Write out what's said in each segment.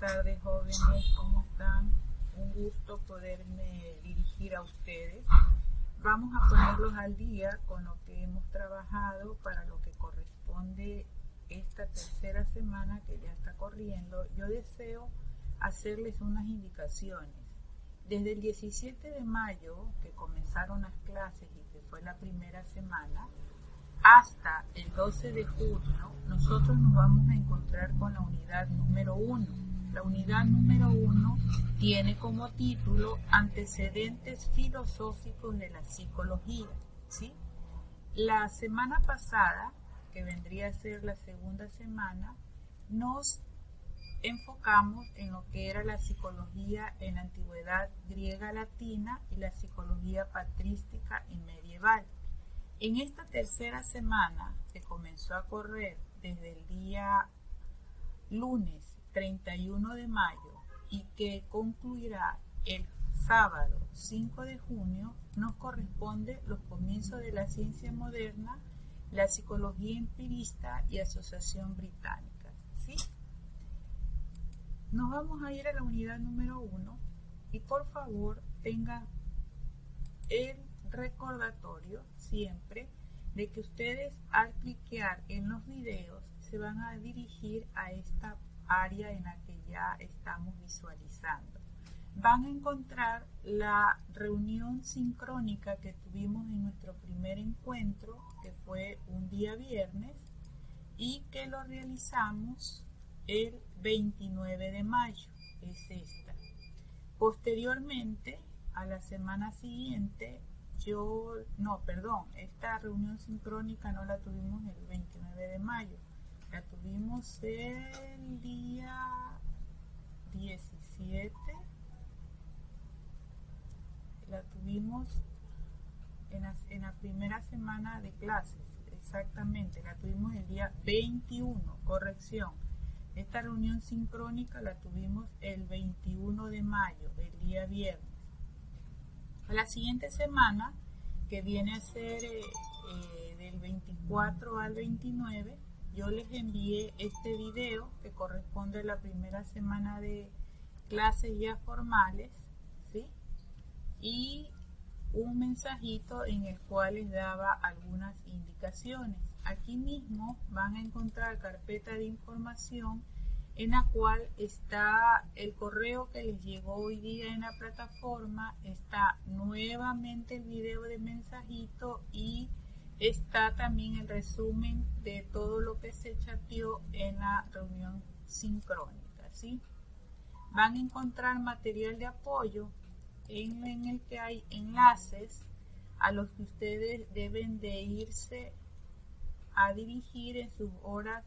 tardes, jóvenes, ¿cómo están? Un gusto poderme dirigir a ustedes. Vamos a ponerlos al día con lo que hemos trabajado para lo que corresponde esta tercera semana que ya está corriendo. Yo deseo hacerles unas indicaciones. Desde el 17 de mayo, que comenzaron las clases y que fue la primera semana, hasta el 12 de junio, nosotros nos vamos a encontrar con la unidad número 1. La unidad número 1 tiene como título Antecedentes filosóficos de la psicología, ¿sí? La semana pasada, que vendría a ser la segunda semana, nos enfocamos en lo que era la psicología en la antigüedad griega latina y la psicología patrística y medieval. En esta tercera semana, que comenzó a correr desde el día lunes 31 de mayo y que concluirá el sábado 5 de junio, nos corresponde los comienzos de la ciencia moderna, la psicología empirista y asociación británica, ¿sí? Nos vamos a ir a la unidad número 1 y por favor tengan el recordatorio siempre de que ustedes al cliquear en los videos se van a dirigir a esta área en la que ya estamos visualizando. Van a encontrar la reunión sincrónica que tuvimos en nuestro primer encuentro, que fue un día viernes y que lo realizamos el 29 de mayo, es esta. Posteriormente, a la semana siguiente, esta reunión sincrónica no la tuvimos el 29 de mayo, la tuvimos el día 17, la tuvimos en la primera semana de clases, exactamente, la tuvimos el día 21, corrección. Esta reunión sincrónica la tuvimos el 21 de mayo, el día viernes. La siguiente semana, que viene a ser del 24 al 29, yo les envié este video que corresponde a la primera semana de clases ya formales, ¿sí? Y un mensajito en el cual les daba algunas indicaciones. Aquí mismo van a encontrar carpeta de información en la cual está el correo que les llegó hoy día en la plataforma, está nuevamente el video de mensajito y está también el resumen de todo lo que se chateó en la reunión sincrónica, ¿sí? Van a encontrar material de apoyo en el que hay enlaces a los que ustedes deben de irse a dirigir en sus horas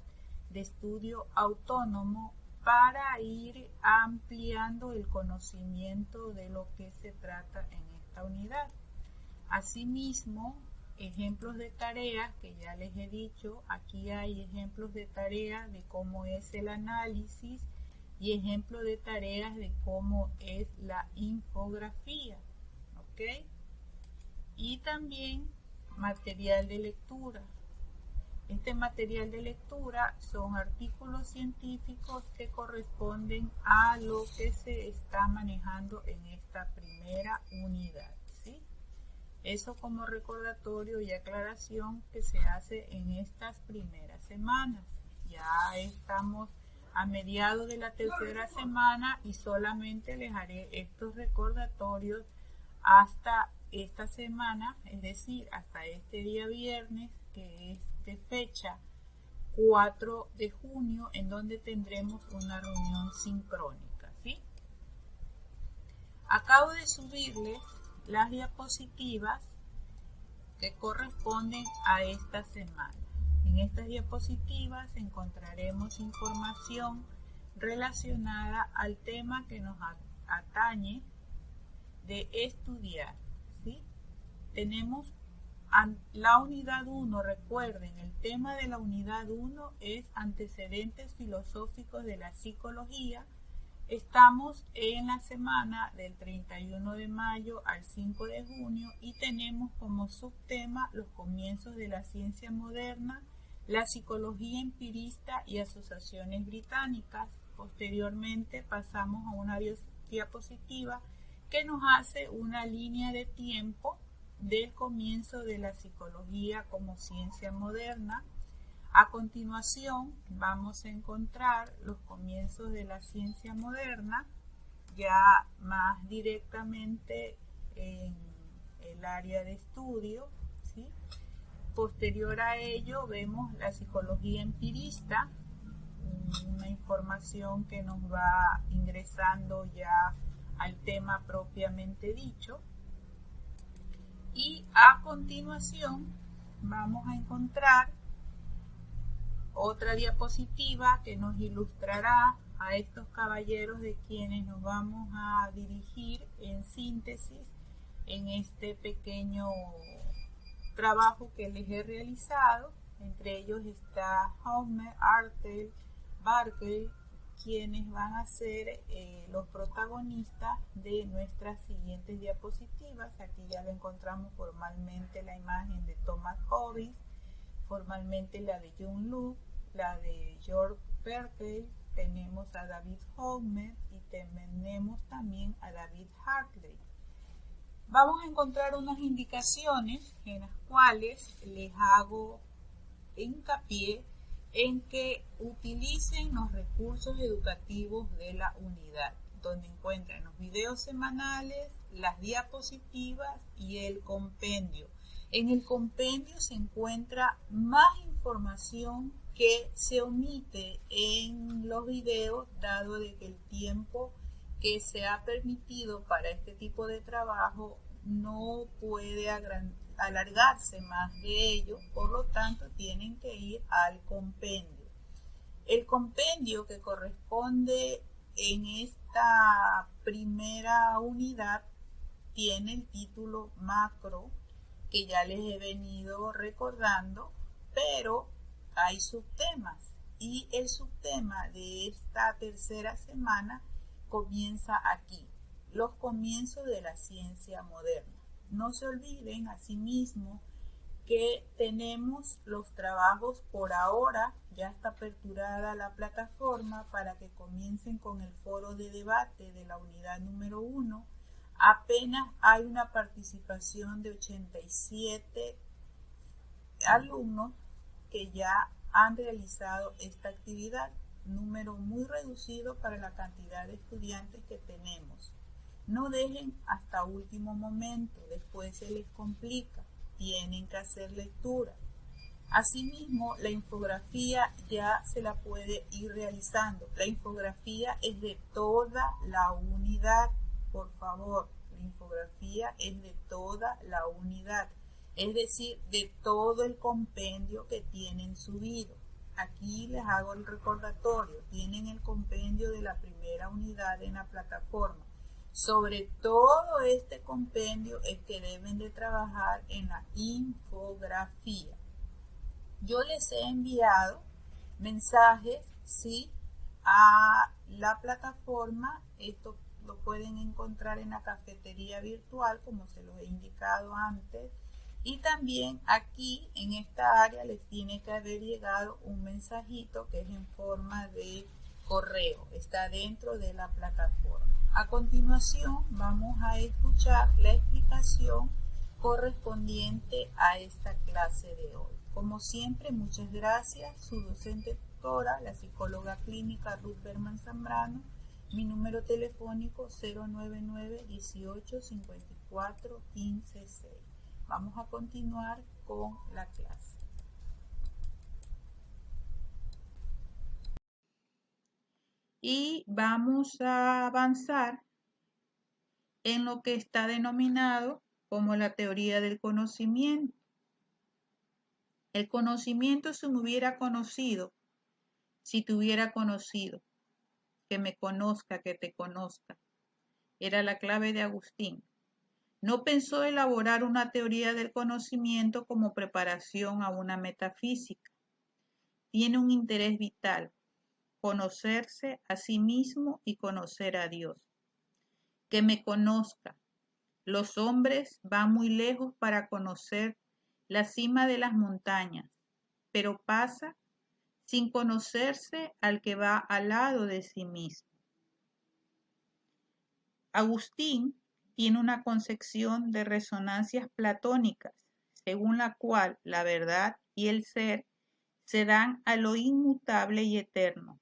de estudio autónomo para ir ampliando el conocimiento de lo que se trata en esta unidad. Asimismo, ejemplos de tareas que ya les he dicho, aquí hay ejemplos de tareas de cómo es el análisis y ejemplos de tareas de cómo es la infografía, ¿ok? Y también material de lectura. Este material de lectura son artículos científicos que corresponden a lo que se está manejando en esta primera unidad, ¿sí? Eso como recordatorio y aclaración que se hace en estas primeras semanas. Ya estamos a mediados de la tercera semana y solamente les haré estos recordatorios hasta esta semana, es decir, hasta este día viernes, que es de fecha 4 de junio, en donde tendremos una reunión sincrónica, ¿sí? Acabo de subirles las diapositivas que corresponden a esta semana. En estas diapositivas encontraremos información relacionada al tema que nos atañe de estudiar, ¿sí? Tenemos la unidad 1, recuerden, el tema de la unidad 1 es antecedentes filosóficos de la psicología. Estamos en la semana del 31 de mayo al 5 de junio y tenemos como subtema los comienzos de la ciencia moderna, la psicología empirista y asociaciones británicas. Posteriormente pasamos a una diapositiva que nos hace una línea de tiempo del comienzo de la psicología como ciencia moderna. A continuación vamos a encontrar los comienzos de la ciencia moderna, ya más directamente en el área de estudio, ¿sí? Posterior a ello vemos la psicología empirista, una información que nos va ingresando ya al tema propiamente dicho. Y a continuación vamos a encontrar otra diapositiva que nos ilustrará a estos caballeros de quienes nos vamos a dirigir en síntesis en este pequeño trabajo que les he realizado. Entre ellos está Homer, Artel, Barkley, quienes van a ser los protagonistas de nuestras siguientes diapositivas. Aquí ya lo encontramos formalmente la imagen de Thomas Hobbes, formalmente la de John Locke, la de George Berkeley, tenemos a David Homer y tenemos también a David Hartley. Vamos a encontrar unas indicaciones en las cuales les hago hincapié en que utilicen los recursos educativos de la unidad, donde encuentran los videos semanales, las diapositivas y el compendio. En el compendio se encuentra más información que se omite en los videos, dado de que el tiempo que se ha permitido para este tipo de trabajo no puede alargarse más de ello, por lo tanto tienen que ir al compendio. El compendio que corresponde en esta primera unidad tiene el título macro, que ya les he venido recordando, pero hay subtemas y el subtema de esta tercera semana comienza aquí, los comienzos de la ciencia moderna. No se olviden asimismo que tenemos los trabajos por ahora, ya está aperturada la plataforma para que comiencen con el foro de debate de la unidad número 1. Apenas hay una participación de 87 alumnos que ya han realizado esta actividad, número muy reducido para la cantidad de estudiantes que tenemos. No dejen hasta último momento, después se les complica, tienen que hacer lectura. Asimismo, la infografía ya se la puede ir realizando. La infografía es de toda la unidad, por favor, la infografía es de toda la unidad, es decir, de todo el compendio que tienen subido. Aquí les hago el recordatorio, tienen el compendio de la primera unidad en la plataforma. Sobre todo este compendio es que deben de trabajar en la infografía. Yo les he enviado mensajes, ¿sí?, a la plataforma. Esto lo pueden encontrar en la cafetería virtual, como se los he indicado antes. Y también aquí, en esta área, les tiene que haber llegado un mensajito que es en forma de correo. Está dentro de la plataforma. A continuación, vamos a escuchar la explicación correspondiente a esta clase de hoy. Como siempre, muchas gracias. Su docente tutora, la psicóloga clínica Ruth Berman Zambrano. Mi número telefónico 099 18 54 15 6. Vamos a continuar con la clase. Y vamos a avanzar en lo que está denominado como la teoría del conocimiento. El conocimiento se me hubiera conocido si te hubiera conocido. Que me conozca, que te conozca. Era la clave de Agustín. No pensó elaborar una teoría del conocimiento como preparación a una metafísica. Tiene un interés vital, conocerse a sí mismo y conocer a Dios. Que me conozca. Los hombres van muy lejos para conocer la cima de las montañas, pero pasa sin conocerse al que va al lado de sí mismo. Agustín tiene una concepción de resonancias platónicas, según la cual la verdad y el ser se dan a lo inmutable y eterno,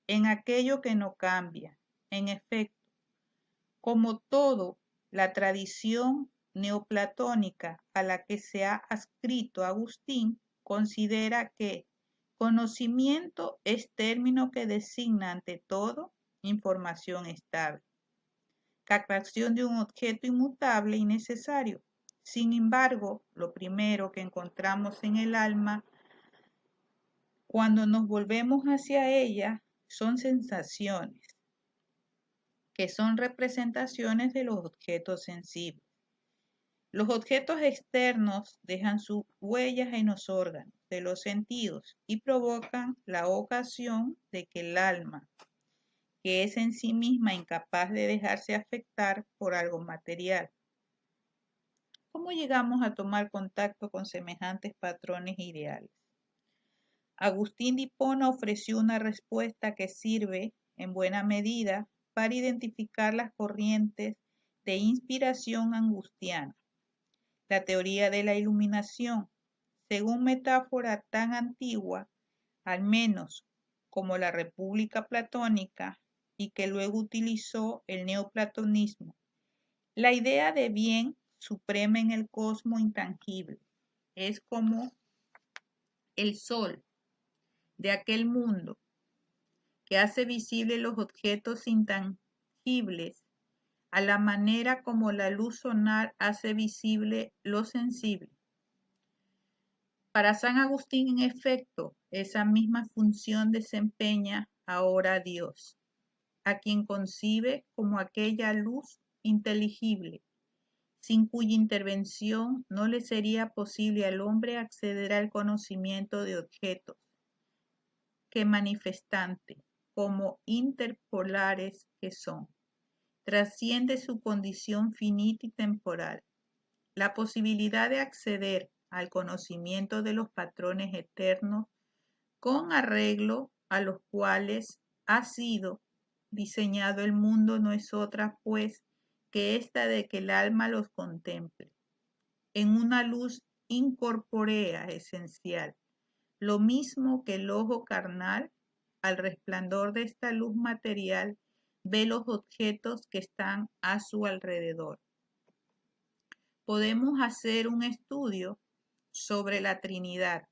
en aquello que no cambia. En efecto, como todo, la tradición neoplatónica a la que se ha adscrito Agustín considera que conocimiento es término que designa ante todo información estable, captación de un objeto inmutable y necesario. Sin embargo, lo primero que encontramos en el alma cuando nos volvemos hacia ella son sensaciones, que son representaciones de los objetos sensibles. Los objetos externos dejan sus huellas en los órganos de los sentidos y provocan la ocasión de que el alma, que es en sí misma incapaz de dejarse afectar por algo material. ¿Cómo llegamos a tomar contacto con semejantes patrones ideales? Agustín de Hipona ofreció una respuesta que sirve, en buena medida, para identificar las corrientes de inspiración angustiana. La teoría de la iluminación, según metáfora tan antigua, al menos como la República Platónica, y que luego utilizó el neoplatonismo. La idea de bien suprema en el cosmos intangible es como el sol de aquel mundo que hace visibles los objetos intangibles a la manera como la luz solar hace visible lo sensible. Para San Agustín, en efecto, esa misma función desempeña ahora Dios, a quien concibe como aquella luz inteligible, sin cuya intervención no le sería posible al hombre acceder al conocimiento de objetos que manifestante, como interpolares que son, trasciende su condición finita y temporal. La posibilidad de acceder al conocimiento de los patrones eternos con arreglo a los cuales ha sido diseñado el mundo no es otra, pues, que esta de que el alma los contemple en una luz incorpórea esencial, lo mismo que el ojo carnal, al resplandor de esta luz material, ve los objetos que están a su alrededor. Podemos hacer un estudio sobre la Trinidad,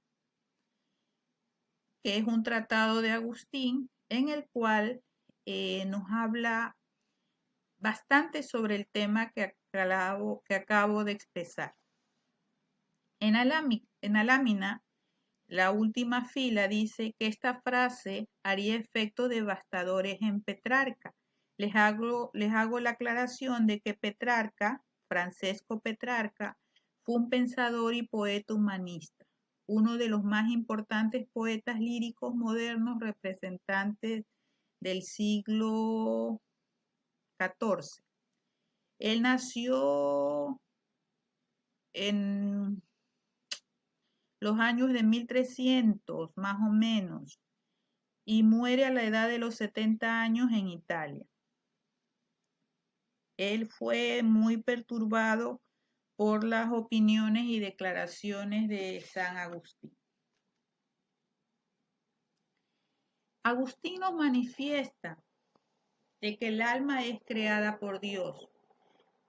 que es un tratado de Agustín, en el cual nos habla bastante sobre el tema que acabo de expresar. En la lámina, la última fila dice que esta frase haría efectos devastadores en Petrarca. Les hago la aclaración de que Petrarca, Francesco Petrarca, fue un pensador y poeta humanista, uno de los más importantes poetas líricos modernos representantes del siglo XIV. Él nació en los años de 1300, más o menos, y muere a la edad de los 70 años en Italia. Él fue muy perturbado por las opiniones y declaraciones de San Agustín. Agustín nos manifiesta de que el alma es creada por Dios,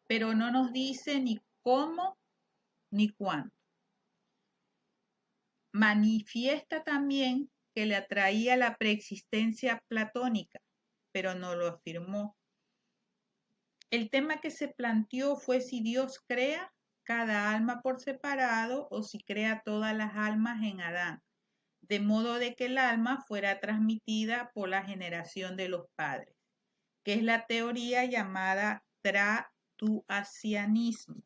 pero no nos dice ni cómo ni cuándo. Manifiesta también que le atraía la preexistencia platónica, pero no lo afirmó. El tema que se planteó fue si Dios crea cada alma por separado o si crea todas las almas en Adán, de modo de que el alma fuera transmitida por la generación de los padres, que es la teoría llamada tratuasianismo.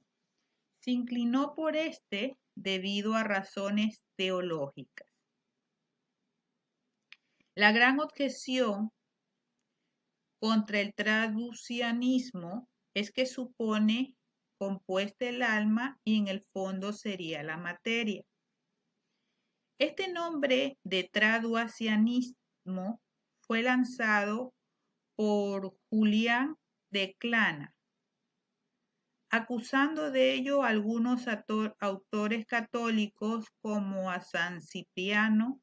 Se inclinó por este debido a razones teológicas. La gran objeción contra el traducianismo es que supone compuesta el alma y en el fondo sería la materia. Este nombre de traducianismo fue lanzado por Julián de Clana, acusando de ello a algunos autores católicos como a San Cipriano,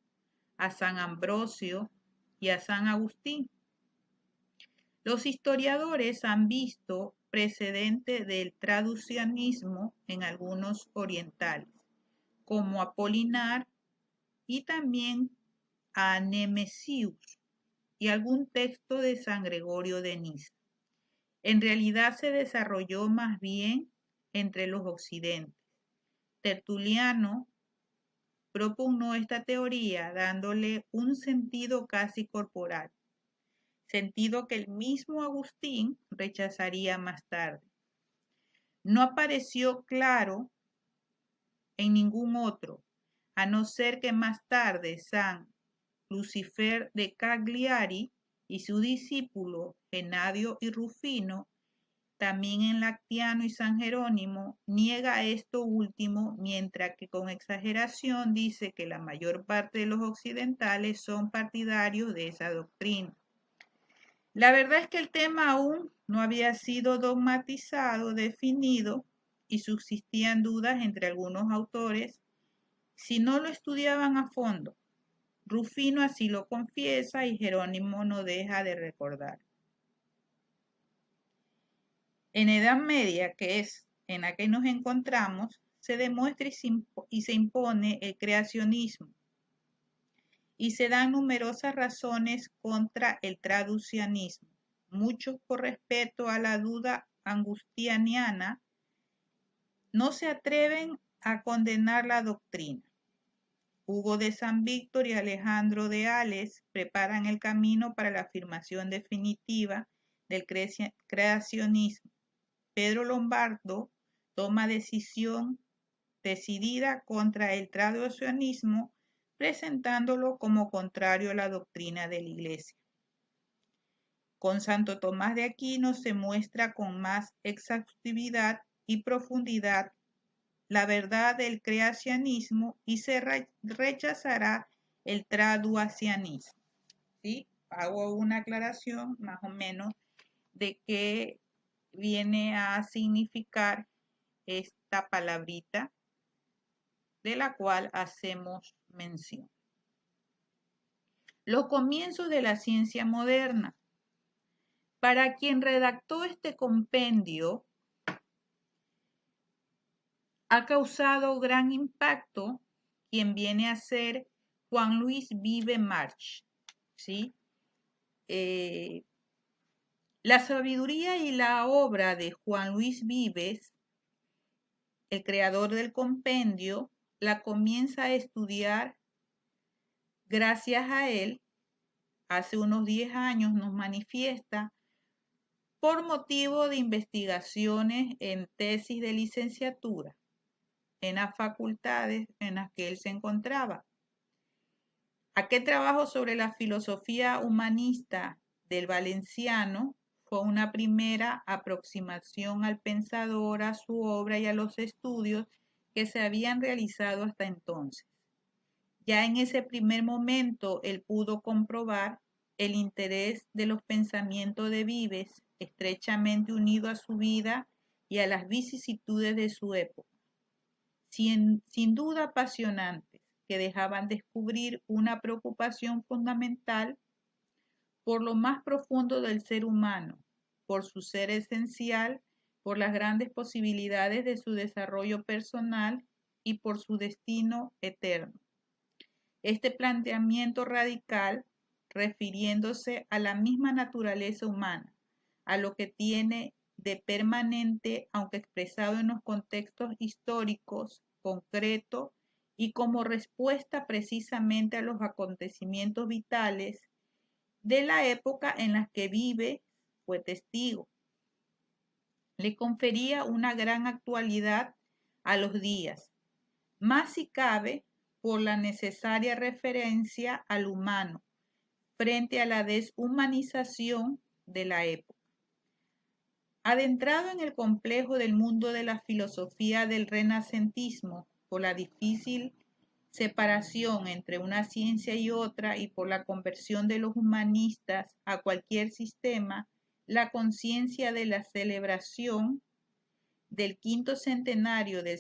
a San Ambrosio y a San Agustín. Los historiadores han visto precedente del traducianismo en algunos orientales, como Apolinar y también a Nemesius y algún texto de San Gregorio de Niza. En realidad se desarrolló más bien entre los occidentes. Tertuliano propugnó esta teoría dándole un sentido casi corporal, sentido que el mismo Agustín rechazaría más tarde. No apareció claro en ningún otro, a no ser que más tarde San Lucifer de Cagliari y su discípulo Genadio y Rufino, también en Lactiano y San Jerónimo, niega esto último, mientras que con exageración dice que la mayor parte de los occidentales son partidarios de esa doctrina. La verdad es que el tema aún no había sido dogmatizado, definido, y subsistían dudas entre algunos autores si no lo estudiaban a fondo. Rufino así lo confiesa y Jerónimo no deja de recordar. En Edad Media, que es en la que nos encontramos, se demuestra y se impone el creacionismo y se dan numerosas razones contra el traducianismo, muchos por respeto a la duda agustiniana no se atreven a condenar la doctrina. Hugo de San Víctor y Alejandro de Ales preparan el camino para la afirmación definitiva del creacionismo. Pedro Lombardo toma decisión decidida contra el traducianismo, presentándolo como contrario a la doctrina de la Iglesia. Con Santo Tomás de Aquino se muestra con más exhaustividad y profundidad la verdad del creacionismo y se rechazará el traducianismo. ¿Sí? Hago una aclaración más o menos de qué viene a significar esta palabrita de la cual hacemos mención. Los comienzos de la ciencia moderna. Para quien redactó este compendio, ha causado gran impacto quien viene a ser Juan Luis Vives March, ¿sí? La sabiduría y la obra de Juan Luis Vives, el creador del compendio, la comienza a estudiar gracias a él. Hace unos 10 años nos manifiesta por motivo de investigaciones en tesis de licenciatura en las facultades en las que él se encontraba. Aquel trabajo sobre la filosofía humanista del valenciano fue una primera aproximación al pensador, a su obra y a los estudios que se habían realizado hasta entonces. Ya en ese primer momento él pudo comprobar el interés de los pensamientos de Vives, estrechamente unido a su vida y a las vicisitudes de su época. Sin duda apasionantes, que dejaban descubrir una preocupación fundamental por lo más profundo del ser humano, por su ser esencial, por las grandes posibilidades de su desarrollo personal y por su destino eterno. Este planteamiento radical, refiriéndose a la misma naturaleza humana, a lo que tiene de permanente, aunque expresado en los contextos históricos, concreto y como respuesta precisamente a los acontecimientos vitales de la época en la que vive, fue testigo. Le confería una gran actualidad a los días, más si cabe por la necesaria referencia al humano frente a la deshumanización de la época. Adentrado en el complejo del mundo de la filosofía del renacentismo por la difícil separación entre una ciencia y otra y por la conversión de los humanistas a cualquier sistema, la conciencia de la celebración del quinto centenario del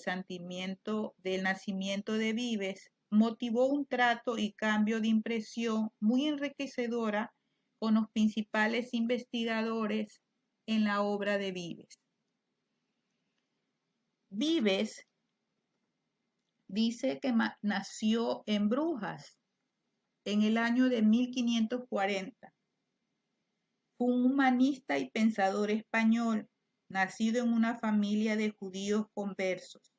nacimiento de Vives motivó un trato y cambio de impresión muy enriquecedora con los principales investigadores en la obra de Vives. Vives dice que nació en Brujas en el año de 1540. Fue un humanista y pensador español, nacido en una familia de judíos conversos.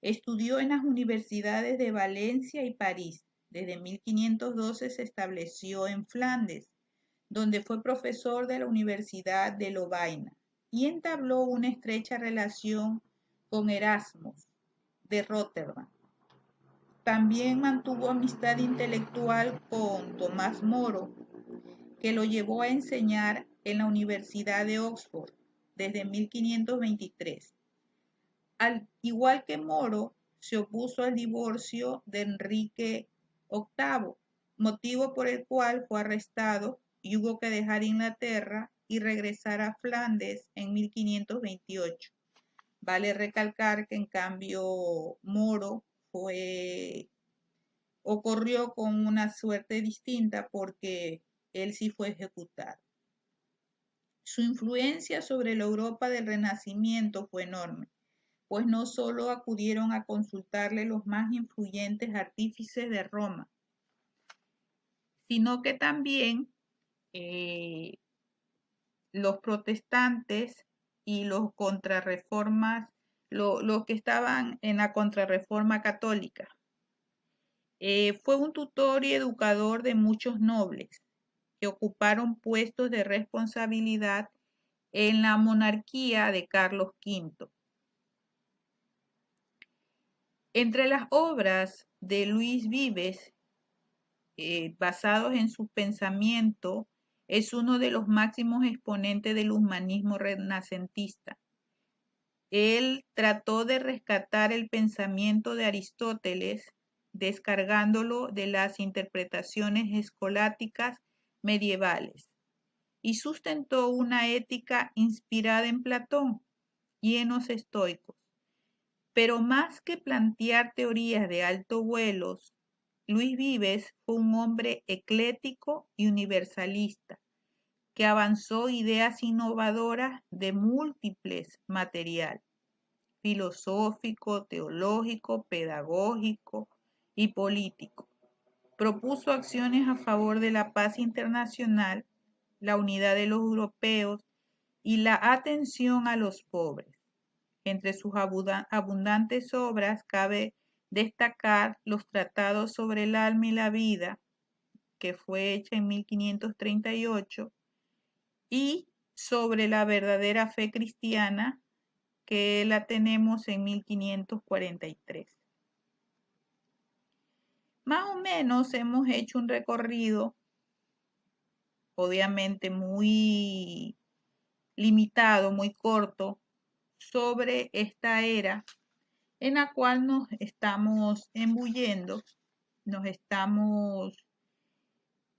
Estudió en las universidades de Valencia y París. Desde 1512 se estableció en Flandes, donde fue profesor de la Universidad de Lovaina y entabló una estrecha relación con Erasmus de Róterdam. También mantuvo amistad intelectual con Tomás Moro, que lo llevó a enseñar en la Universidad de Oxford desde 1523. Al igual que Moro, se opuso al divorcio de Enrique VIII, motivo por el cual fue arrestado y hubo que dejar Inglaterra y regresar a Flandes en 1528. Vale recalcar que en cambio Moro ocurrió con una suerte distinta porque él sí fue ejecutado. Su influencia sobre la Europa del Renacimiento fue enorme, pues no solo acudieron a consultarle los más influyentes artífices de Roma, sino que también los protestantes y los contrarreformas, los que estaban en la contrarreforma católica. Fue un tutor y educador de muchos nobles que ocuparon puestos de responsabilidad en la monarquía de Carlos V. Entre las obras de Luis Vives, basados en su pensamiento, es uno de los máximos exponentes del humanismo renacentista. Él trató de rescatar el pensamiento de Aristóteles, descargándolo de las interpretaciones escolásticas medievales, y sustentó una ética inspirada en Platón y en los estoicos. Pero más que plantear teorías de alto vuelo, Luis Vives fue un hombre ecléctico y universalista, que avanzó ideas innovadoras de múltiples materiales: filosófico, teológico, pedagógico y político. Propuso acciones a favor de la paz internacional, la unidad de los europeos y la atención a los pobres. Entre sus abundantes obras cabe destacar los tratados sobre el alma y la vida, que fue hecha en 1538, y sobre la verdadera fe cristiana, que la tenemos en 1543. Más o menos hemos hecho un recorrido, obviamente muy limitado, muy corto, sobre esta era en la cual nos estamos embuyendo, nos estamos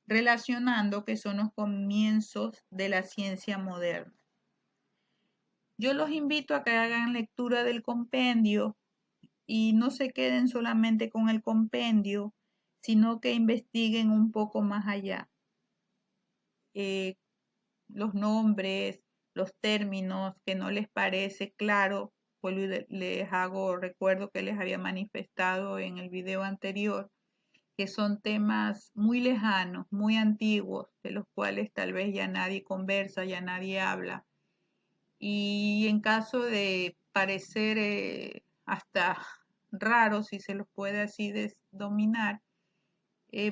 relacionando, que son los comienzos de la ciencia moderna. Yo los invito a que hagan lectura del compendio y no se queden solamente con el compendio, sino que investiguen un poco más allá. Los nombres, los términos que no les parece claro, pues recuerdo que les había manifestado en el video anterior, que son temas muy lejanos, muy antiguos, de los cuales tal vez ya nadie conversa, ya nadie habla. Y en caso de parecer hasta raro, si se los puede así dominar,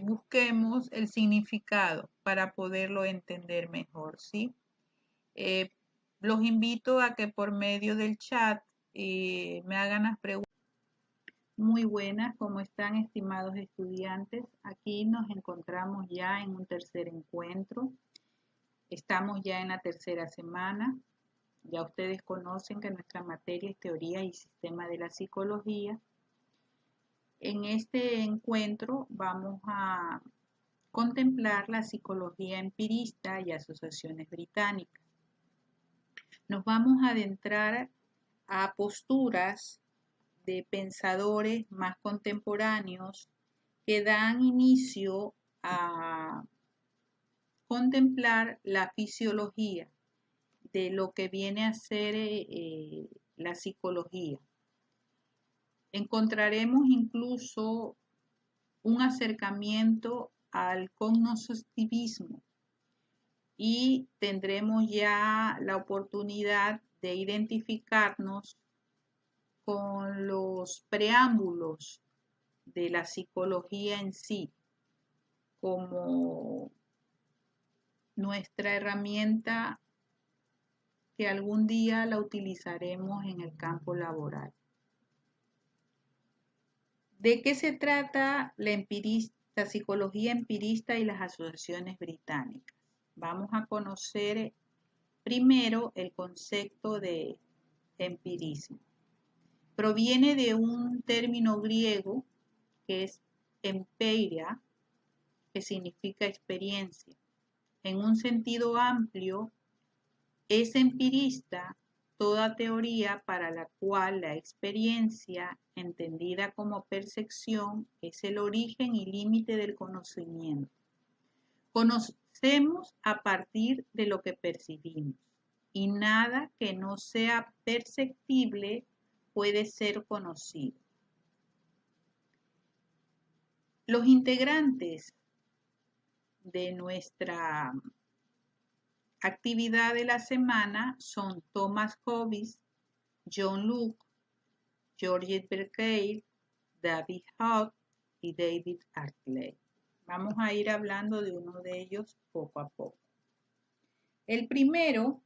busquemos el significado para poderlo entender mejor, ¿sí? Los invito a que por medio del chat me hagan las preguntas. Muy buenas, ¿cómo están, estimados estudiantes? Aquí nos encontramos ya en un tercer encuentro. Estamos ya en la tercera semana. Ya ustedes conocen que nuestra materia es teoría y sistema de la psicología. En este encuentro vamos a contemplar la psicología empirista y asociaciones británicas. Nos vamos a adentrar a posturas de pensadores más contemporáneos que dan inicio a contemplar la fisiología de lo que viene a ser la psicología. Encontraremos incluso un acercamiento al cognoscitismo y tendremos ya la oportunidad de identificarnos con los preámbulos de la psicología en sí como nuestra herramienta que algún día la utilizaremos en el campo laboral. ¿De qué se trata la psicología empirista y las asociaciones británicas? Vamos a conocer primero el concepto de empirismo. Proviene de un término griego que es emperia, que significa experiencia. En un sentido amplio, es empirista toda teoría para la cual la experiencia, entendida como percepción, es el origen y límite del conocimiento. Conocemos a partir de lo que percibimos, y nada que no sea perceptible puede ser conocido. Los integrantes de nuestra actividad de la semana son Thomas Hobbes, John Locke, George Berkeley, David Hume y David Hartley. Vamos a ir hablando de uno de ellos poco a poco. El primero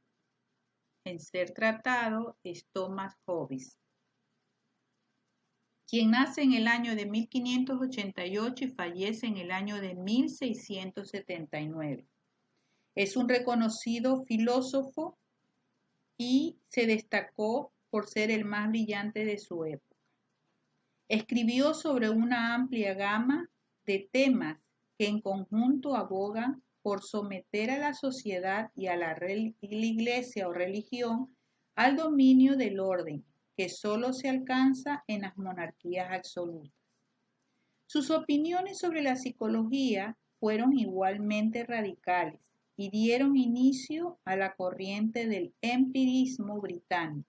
en ser tratado es Thomas Hobbes, quien nace en el año de 1588 y fallece en el año de 1679. Es un reconocido filósofo y se destacó por ser el más brillante de su época. Escribió sobre una amplia gama de temas que en conjunto abogan por someter a la sociedad y a la iglesia o religión al dominio del orden, que solo se alcanza en las monarquías absolutas. Sus opiniones sobre la psicología fueron igualmente radicales y dieron inicio a la corriente del empirismo británico.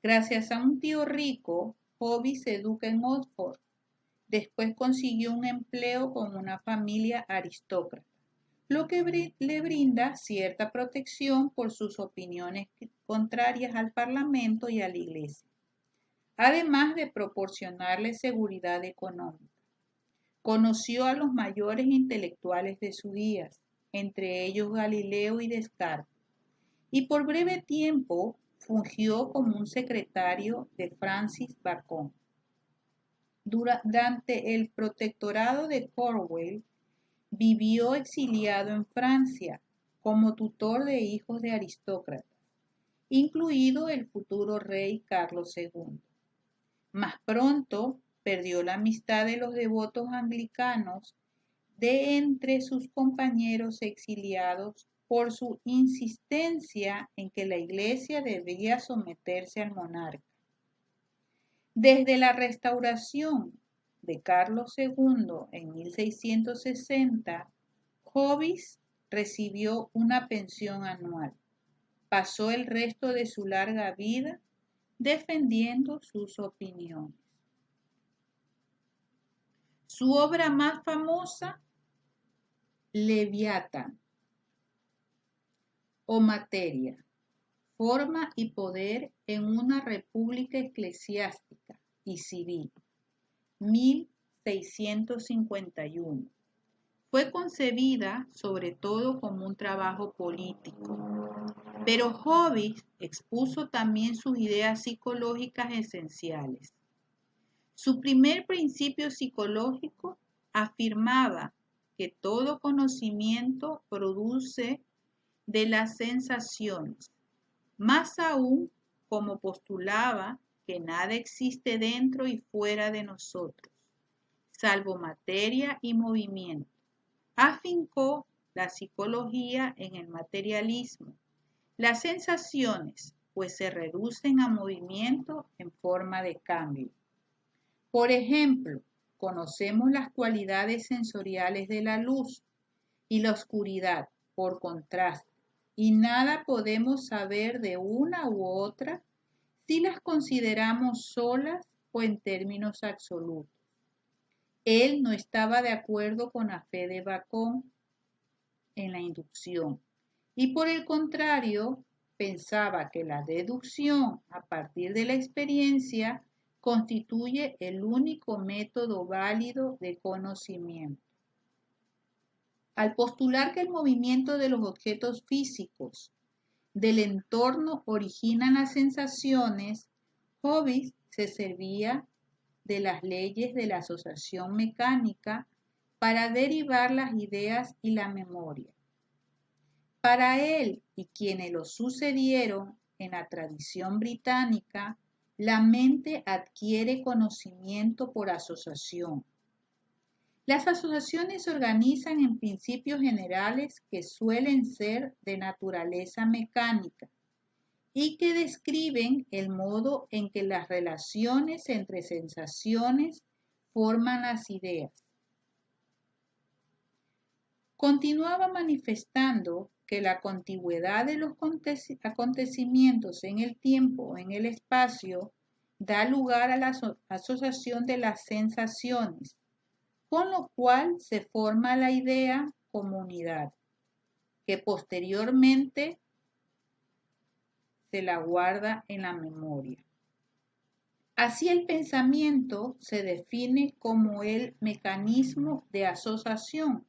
Gracias a un tío rico, Hobbes se educa en Oxford. Después consiguió un empleo con una familia aristócrata, lo que le brinda cierta protección por sus opiniones contrarias al Parlamento y a la Iglesia, además de proporcionarle seguridad económica. Conoció a los mayores intelectuales de sus días, entre ellos Galileo y Descartes, y por breve tiempo fungió como un secretario de Francis Bacon. Durante el protectorado de Cromwell, vivió exiliado en Francia como tutor de hijos de aristócratas, incluido el futuro rey Carlos II. Más pronto perdió la amistad de los devotos anglicanos de entre sus compañeros exiliados por su insistencia en que la Iglesia debía someterse al monarca. Desde la restauración de Carlos II en 1660, Hobbes recibió una pensión anual. Pasó el resto de su larga vida defendiendo sus opiniones. Su obra más famosa, Leviatán, o Materia, forma y poder en una república eclesiástica y civil, 1651. Fue concebida sobre todo como un trabajo político, pero Hobbes expuso también sus ideas psicológicas esenciales. Su primer principio psicológico afirmaba que todo conocimiento produce de las sensaciones, más aún como postulaba que nada existe dentro y fuera de nosotros, salvo materia y movimiento. Afincó la psicología en el materialismo. Las sensaciones, pues se reducen a movimiento en forma de cambio. Por ejemplo, conocemos las cualidades sensoriales de la luz y la oscuridad por contraste, y nada podemos saber de una u otra si las consideramos solas o en términos absolutos. Él no estaba de acuerdo con la fe de Bacon en la inducción y por el contrario pensaba que la deducción a partir de la experiencia constituye el único método válido de conocimiento. Al postular que el movimiento de los objetos físicos del entorno originan las sensaciones, Hobbes se servía de las leyes de la asociación mecánica para derivar las ideas y la memoria. Para él y quienes lo sucedieron en la tradición británica, la mente adquiere conocimiento por asociación. Las asociaciones se organizan en principios generales que suelen ser de naturaleza mecánica y que describen el modo en que las relaciones entre sensaciones forman las ideas. Continuaba manifestando que la contigüedad de los acontecimientos en el tiempo o en el espacio da lugar a la asociación de las sensaciones, con lo cual se forma la idea como unidad, que posteriormente se la guarda en la memoria. Así el pensamiento se define como el mecanismo de asociación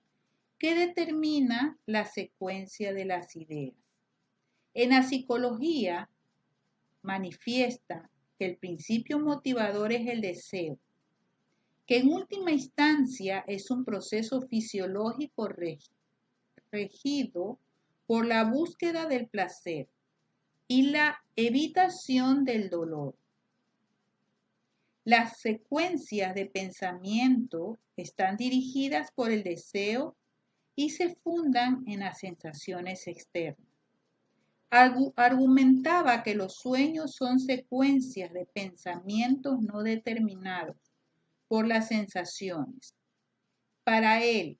que determina la secuencia de las ideas. En la psicología manifiesta que el principio motivador es el deseo, que en última instancia es un proceso fisiológico regido por la búsqueda del placer y la evitación del dolor. Las secuencias de pensamiento están dirigidas por el deseo y se fundan en las sensaciones externas. Argumentaba que los sueños son secuencias de pensamientos no determinados por las sensaciones. Para él,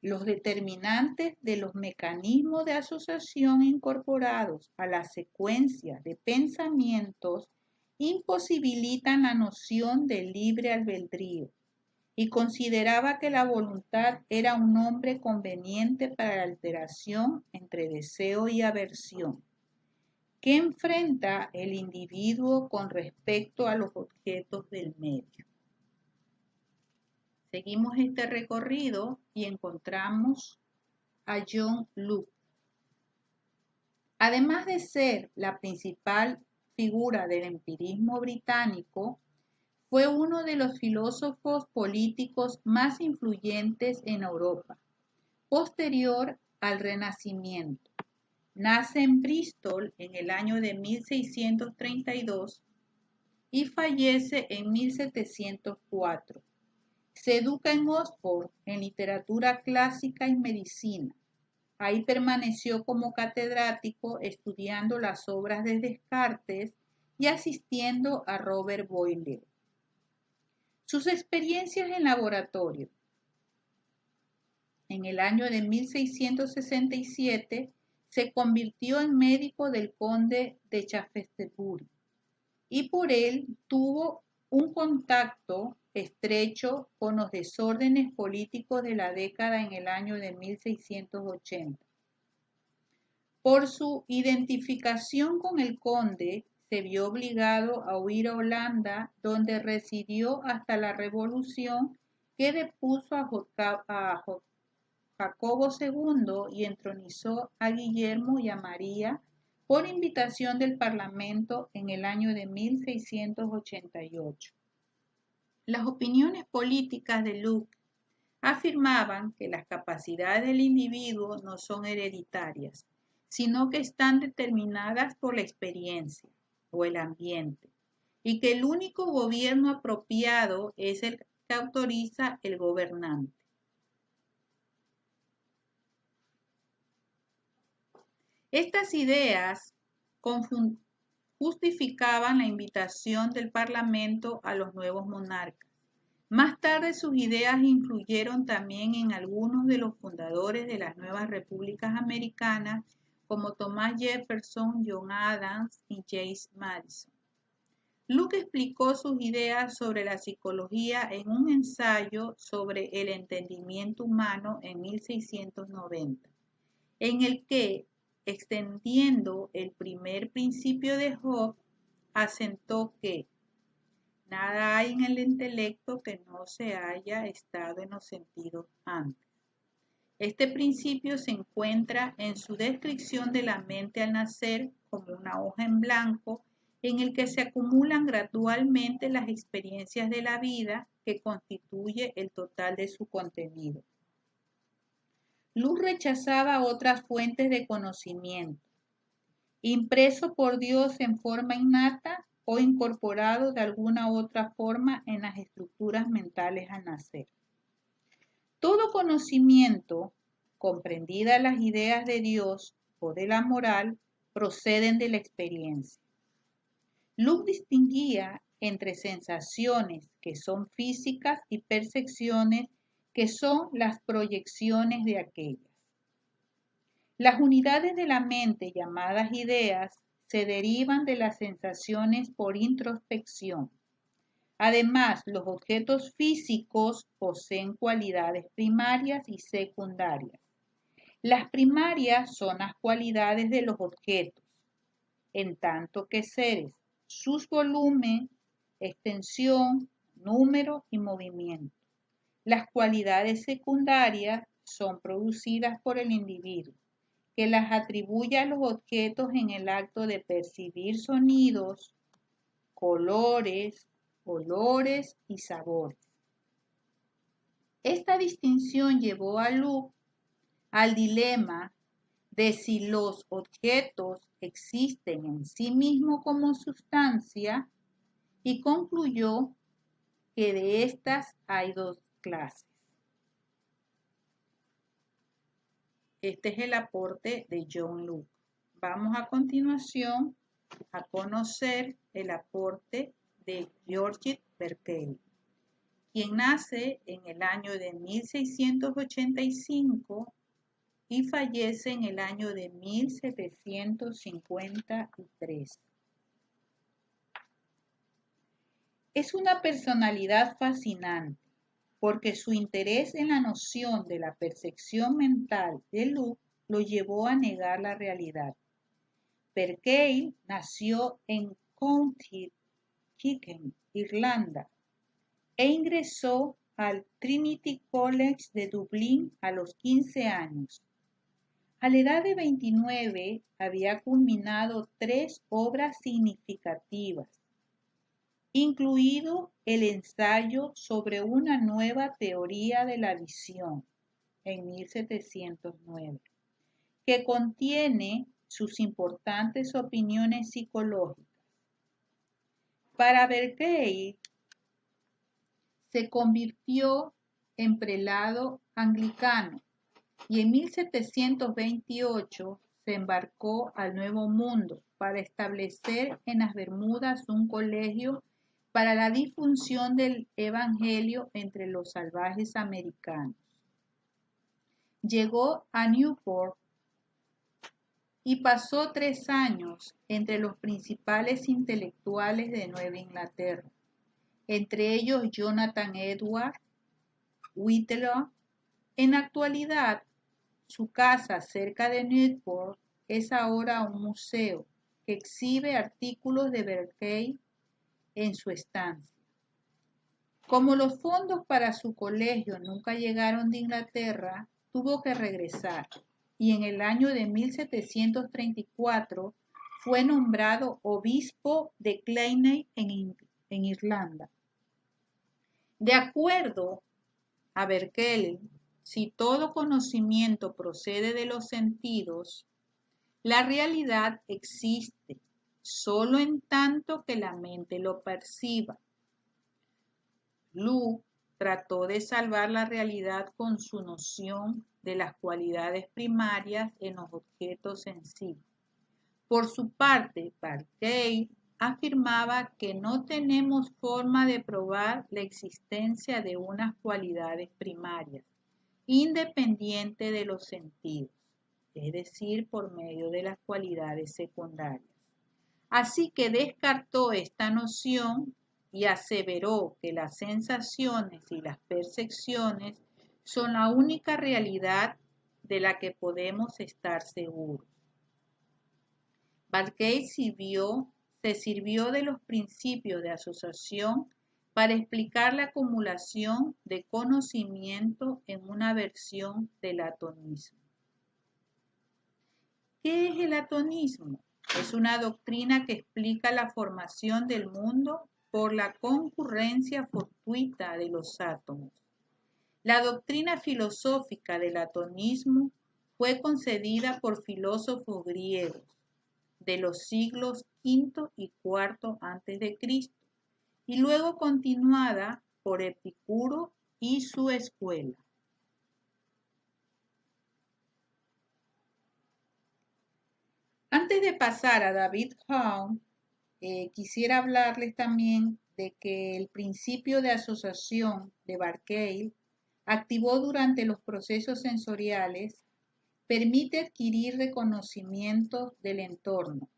los determinantes de los mecanismos de asociación incorporados a las secuencias de pensamientos imposibilitan la noción de libre albedrío y consideraba que la voluntad era un nombre conveniente para la alteración entre deseo y aversión, que enfrenta el individuo con respecto a los objetos del medio. Seguimos este recorrido y encontramos a John Locke. Además de ser la principal figura del empirismo británico, fue uno de los filósofos políticos más influyentes en Europa, posterior al Renacimiento. Nace en Bristol en el año de 1632 y fallece en 1704. Se educa en Oxford en literatura clásica y medicina. Ahí permaneció como catedrático estudiando las obras de Descartes y asistiendo a Robert Boyle. Sus experiencias en laboratorio. En el año de 1667 se convirtió en médico del conde de Shaftesbury y por él tuvo un contacto estrecho con los desórdenes políticos de la década en el año de 1680. Por su identificación con el conde, se vio obligado a huir a Holanda, donde residió hasta la revolución que depuso a Jacobo II y entronizó a Guillermo y a María por invitación del Parlamento en el año de 1688. Las opiniones políticas de Locke afirmaban que las capacidades del individuo no son hereditarias, sino que están determinadas por la experiencia o el ambiente, y que el único gobierno apropiado es el que autoriza el gobernante. Estas ideas justificaban la invitación del Parlamento a los nuevos monarcas. Más tarde sus ideas influyeron también en algunos de los fundadores de las nuevas repúblicas americanas, como Thomas Jefferson, John Adams y James Madison. Locke explicó sus ideas sobre la psicología en un ensayo sobre el entendimiento humano en 1690, en el que, extendiendo el primer principio de Hobbes, asentó que nada hay en el intelecto que no se haya estado en los sentidos antes. Este principio se encuentra en su descripción de la mente al nacer como una hoja en blanco en el que se acumulan gradualmente las experiencias de la vida que constituye el total de su contenido. Luz rechazaba otras fuentes de conocimiento, impreso por Dios en forma innata o incorporado de alguna otra forma en las estructuras mentales al nacer. Todo conocimiento, comprendidas las ideas de Dios o de la moral, proceden de la experiencia. Locke distinguía entre sensaciones que son físicas y percepciones que son las proyecciones de aquellas. Las unidades de la mente llamadas ideas se derivan de las sensaciones por introspección. Además, los objetos físicos poseen cualidades primarias y secundarias. Las primarias son las cualidades de los objetos, en tanto que seres, sus volumen, extensión, número y movimiento. Las cualidades secundarias son producidas por el individuo, que las atribuye a los objetos en el acto de percibir sonidos, colores, olores y sabores. Esta distinción llevó a Locke al dilema de si los objetos existen en sí mismos como sustancia y concluyó que de estas hay dos clases. Este es el aporte de John Locke. Vamos a continuación a conocer el aporte de George Berkeley, quien nace en el año de 1685 y fallece en el año de 1753. Es una personalidad fascinante porque su interés en la noción de la percepción mental de Locke lo llevó a negar la realidad. Berkeley nació en County Chicken, Irlanda, e ingresó al Trinity College de Dublín a los 15 años. A la edad de 29 había culminado 3 obras significativas, incluido el ensayo sobre una nueva teoría de la visión en 1709, que contiene sus importantes opiniones psicológicas. Para Berkeley, se convirtió en prelado anglicano y en 1728 se embarcó al Nuevo Mundo para establecer en las Bermudas un colegio para la difusión del Evangelio entre los salvajes americanos. Llegó a Newport y pasó 3 años entre los principales intelectuales de Nueva Inglaterra, entre ellos Jonathan Edwards, Whitelaw. En la actualidad, su casa cerca de Newport es ahora un museo que exhibe artículos de Berkeley en su estancia. Como los fondos para su colegio nunca llegaron de Inglaterra, tuvo que regresar y en el año de 1734 fue nombrado obispo de Cluny en Irlanda. De acuerdo a Berkeley, si todo conocimiento procede de los sentidos, la realidad existe solo en tanto que la mente lo perciba. Locke trató de salvar la realidad con su noción de las cualidades primarias en los objetos en sí. Por su parte, Parkey afirmaba que no tenemos forma de probar la existencia de unas cualidades primarias, independiente de los sentidos, es decir, por medio de las cualidades secundarias. Así que descartó esta noción y aseveró que las sensaciones y las percepciones son la única realidad de la que podemos estar seguros. Parkey se sirvió de los principios de asociación para explicar la acumulación de conocimiento en una versión del atonismo. ¿Qué es el atonismo? Es una doctrina que explica la formación del mundo por la concurrencia fortuita de los átomos. La doctrina filosófica del atonismo fue concebida por filósofos griegos de los siglos V y IV a.C. y luego continuada por Epicuro y su escuela. Antes de pasar a David Hume, quisiera hablarles también de que el principio de asociación de Parkey, activó durante los procesos sensoriales, permite adquirir reconocimientos del entorno.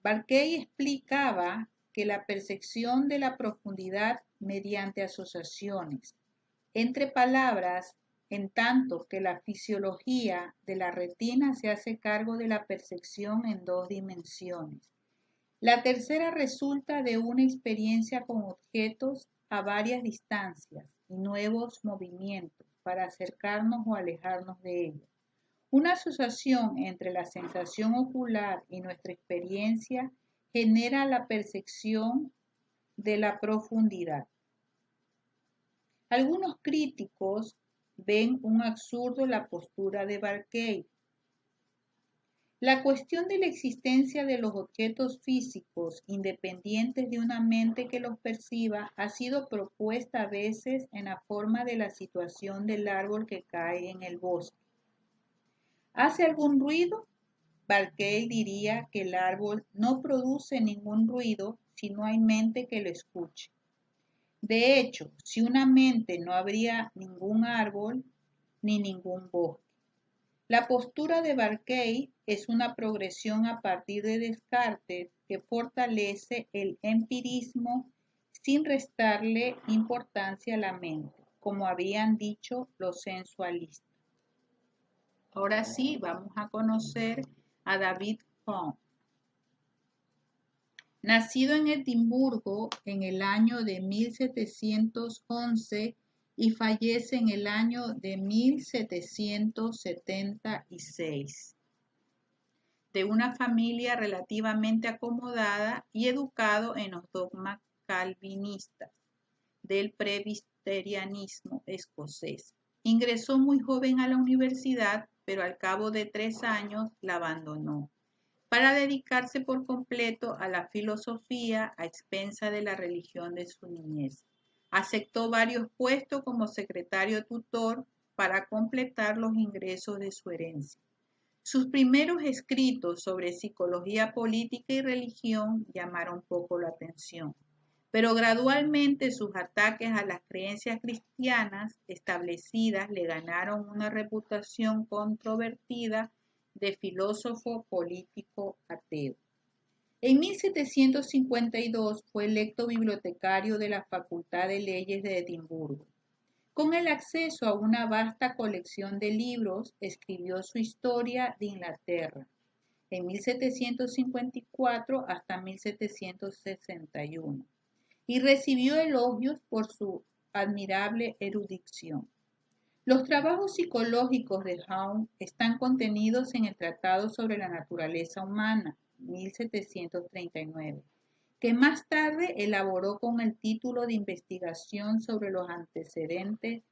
Parkey explicaba que la percepción de la profundidad mediante asociaciones entre palabras, en tanto que la fisiología de la retina se hace cargo de la percepción en dos dimensiones. La tercera resulta de una experiencia con objetos a varias distancias y nuevos movimientos para acercarnos o alejarnos de ellos. Una asociación entre la sensación ocular y nuestra experiencia genera la percepción de la profundidad. Algunos críticos ven un absurdo la postura de Parkey. La cuestión de la existencia de los objetos físicos independientes de una mente que los perciba ha sido propuesta a veces en la forma de la situación del árbol que cae en el bosque. ¿Hace algún ruido? Parkey diría que el árbol no produce ningún ruido si no hay mente que lo escuche. De hecho, si una mente no habría ningún árbol ni ningún bosque. La postura de Parkey es una progresión a partir de Descartes que fortalece el empirismo sin restarle importancia a la mente, como habían dicho los sensualistas. Ahora sí, vamos a conocer a David Hume. Nacido en Edimburgo en el año de 1711 y fallece en el año de 1776. De una familia relativamente acomodada y educado en los dogmas calvinistas del presbiterianismo escocés. Ingresó muy joven a la universidad, pero al cabo de 3 años la abandonó para dedicarse por completo a la filosofía a expensa de la religión de su niñez. Aceptó varios puestos como secretario tutor para completar los ingresos de su herencia. Sus primeros escritos sobre psicología política y religión llamaron poco la atención, pero gradualmente sus ataques a las creencias cristianas establecidas le ganaron una reputación controvertida de filósofo político ateo. En 1752 fue electo bibliotecario de la Facultad de Leyes de Edimburgo. Con el acceso a una vasta colección de libros, escribió su historia de Inglaterra, en 1754 hasta 1761, y recibió elogios por su admirable erudición. Los trabajos psicológicos de Hume están contenidos en el Tratado sobre la Naturaleza Humana, 1739, que más tarde elaboró con el título de Investigación sobre los antecedentes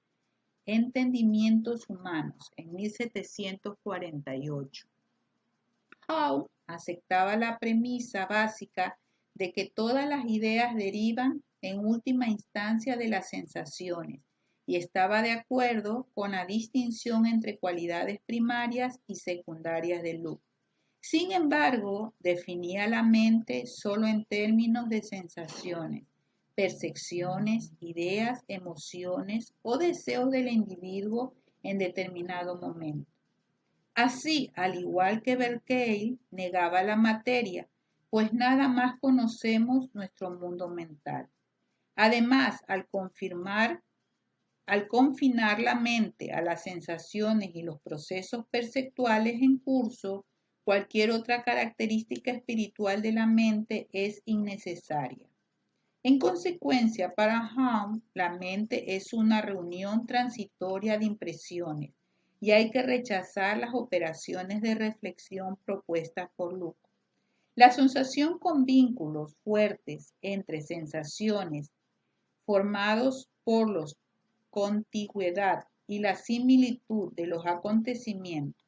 entendimientos humanos, en 1748. Hume aceptaba la premisa básica de que todas las ideas derivan en última instancia de las sensaciones y estaba de acuerdo con la distinción entre cualidades primarias y secundarias del look. Sin embargo, definía la mente solo en términos de sensaciones, percepciones, ideas, emociones o deseos del individuo en determinado momento. Así, al igual que Berkeley, negaba la materia, pues nada más conocemos nuestro mundo mental. Además, al confinar la mente a las sensaciones y los procesos perceptuales en curso, cualquier otra característica espiritual de la mente es innecesaria. En consecuencia, para Hume, la mente es una reunión transitoria de impresiones y hay que rechazar las operaciones de reflexión propuestas por Luke. La asociación con vínculos fuertes entre sensaciones formados por la contigüidad y la similitud de los acontecimientos.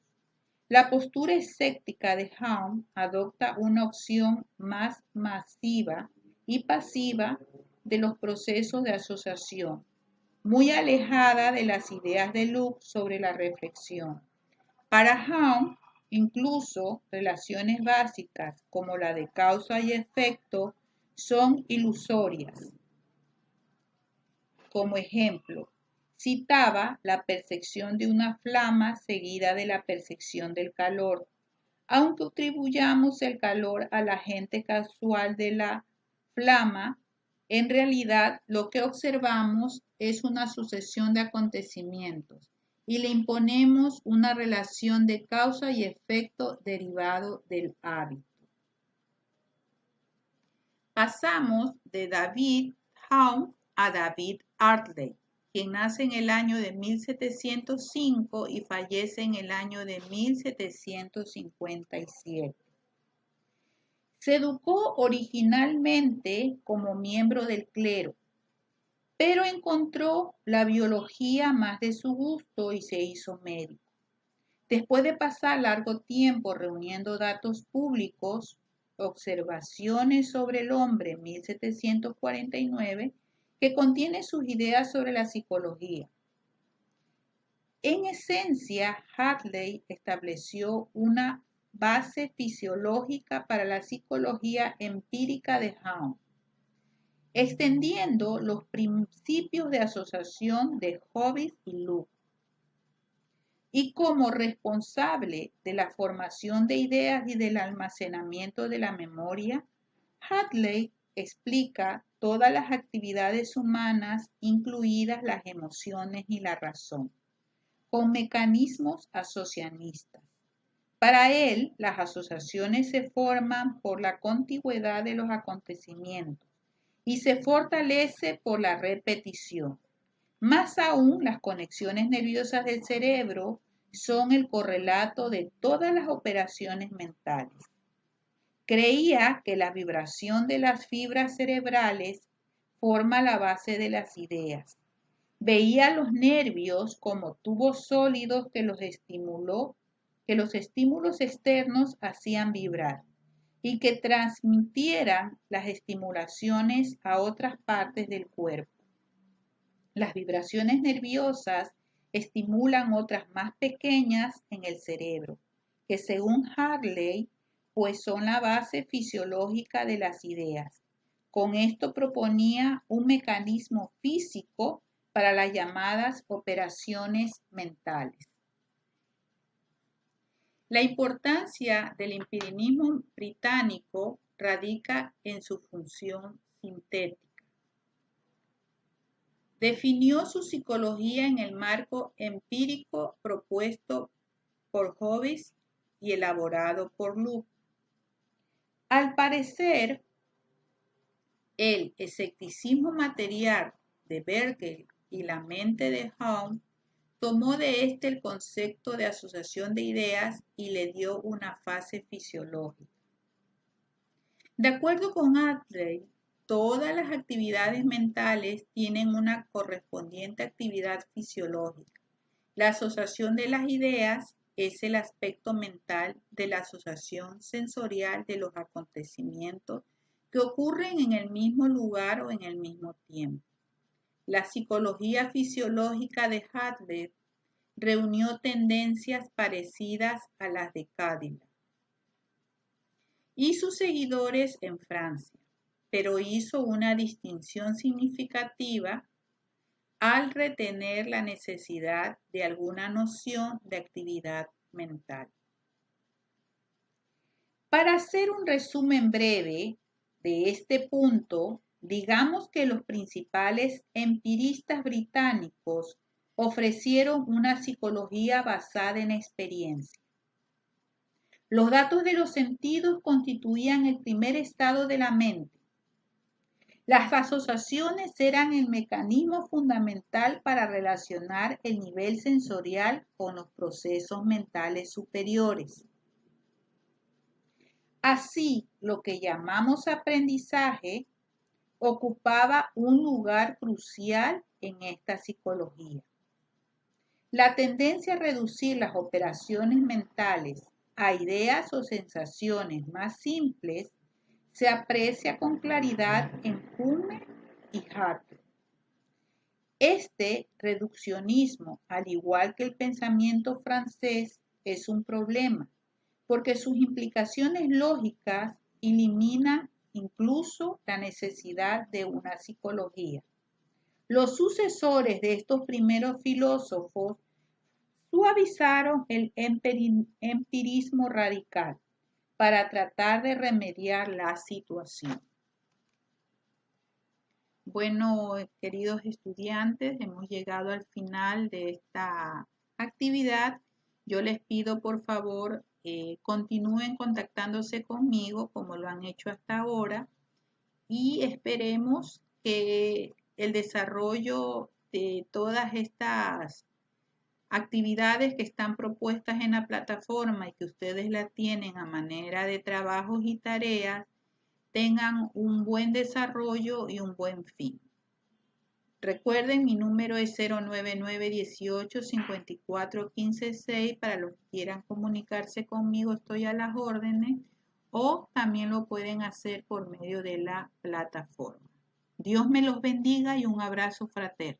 La postura escéptica de Hume adopta una opción más masiva y pasiva de los procesos de asociación, muy alejada de las ideas de Locke sobre la reflexión. Para Hume, incluso relaciones básicas como la de causa y efecto son ilusorias. Como ejemplo, citaba la percepción de una flama seguida de la percepción del calor. Aunque atribuyamos el calor al agente casual de la flama, en realidad lo que observamos es una sucesión de acontecimientos y le imponemos una relación de causa y efecto derivado del hábito. Pasamos de David Hume a David Hartley, quien nace en el año de 1705 y fallece en el año de 1757. Se educó originalmente como miembro del clero, pero encontró la biología más de su gusto y se hizo médico. Después de pasar largo tiempo reuniendo datos públicos, Observaciones sobre el hombre, 1749, que contiene sus ideas sobre la psicología. En esencia, Hartley estableció una base fisiológica para la psicología empírica de Hume, extendiendo los principios de asociación de Hobbes y Locke. Y como responsable de la formación de ideas y del almacenamiento de la memoria, Hartley explica todas las actividades humanas, incluidas las emociones y la razón, con mecanismos asociacionistas. Para él, las asociaciones se forman por la contigüidad de los acontecimientos y se fortalece por la repetición. Más aún, las conexiones nerviosas del cerebro son el correlato de todas las operaciones mentales. Creía que la vibración de las fibras cerebrales forma la base de las ideas. Veía los nervios como tubos sólidos que los estímulos externos hacían vibrar y que transmitieran las estimulaciones a otras partes del cuerpo. Las vibraciones nerviosas estimulan otras más pequeñas en el cerebro, que según Hartley, pues son la base fisiológica de las ideas. Con esto proponía un mecanismo físico para las llamadas operaciones mentales. La importancia del empirismo británico radica en su función sintética. Definió su psicología en el marco empírico propuesto por Hobbes y elaborado por Locke. Al parecer, el escepticismo material de Berkeley y la mente de Hume tomó de este el concepto de asociación de ideas y le dio una fase fisiológica. De acuerdo con Hartley, todas las actividades mentales tienen una correspondiente actividad fisiológica. La asociación de las ideas es el aspecto mental de la asociación sensorial de los acontecimientos que ocurren en el mismo lugar o en el mismo tiempo. La psicología fisiológica de Hadley reunió tendencias parecidas a las de Cadillac y sus seguidores en Francia, pero hizo una distinción significativa al retener la necesidad de alguna noción de actividad mental. Para hacer un resumen breve de este punto, digamos que los principales empiristas británicos ofrecieron una psicología basada en experiencia. Los datos de los sentidos constituían el primer estado de la mente. Las asociaciones eran el mecanismo fundamental para relacionar el nivel sensorial con los procesos mentales superiores. Así, lo que llamamos aprendizaje ocupaba un lugar crucial en esta psicología. La tendencia a reducir las operaciones mentales a ideas o sensaciones más simples se aprecia con claridad en Hume y Hartley. Este reduccionismo, al igual que el pensamiento francés, es un problema, porque sus implicaciones lógicas eliminan incluso la necesidad de una psicología. Los sucesores de estos primeros filósofos suavizaron el empirismo radical para tratar de remediar la situación. Bueno, queridos estudiantes, hemos llegado al final de esta actividad. Yo les pido, por favor, continúen contactándose conmigo como lo han hecho hasta ahora y esperemos que el desarrollo de todas estas actividades que están propuestas en la plataforma y que ustedes la tienen a manera de trabajos y tareas tengan un buen desarrollo y un buen fin. Recuerden, mi número es 099-18-54-15-6 para los que quieran comunicarse conmigo, estoy a las órdenes, o también lo pueden hacer por medio de la plataforma. Dios me los bendiga y un abrazo fraterno.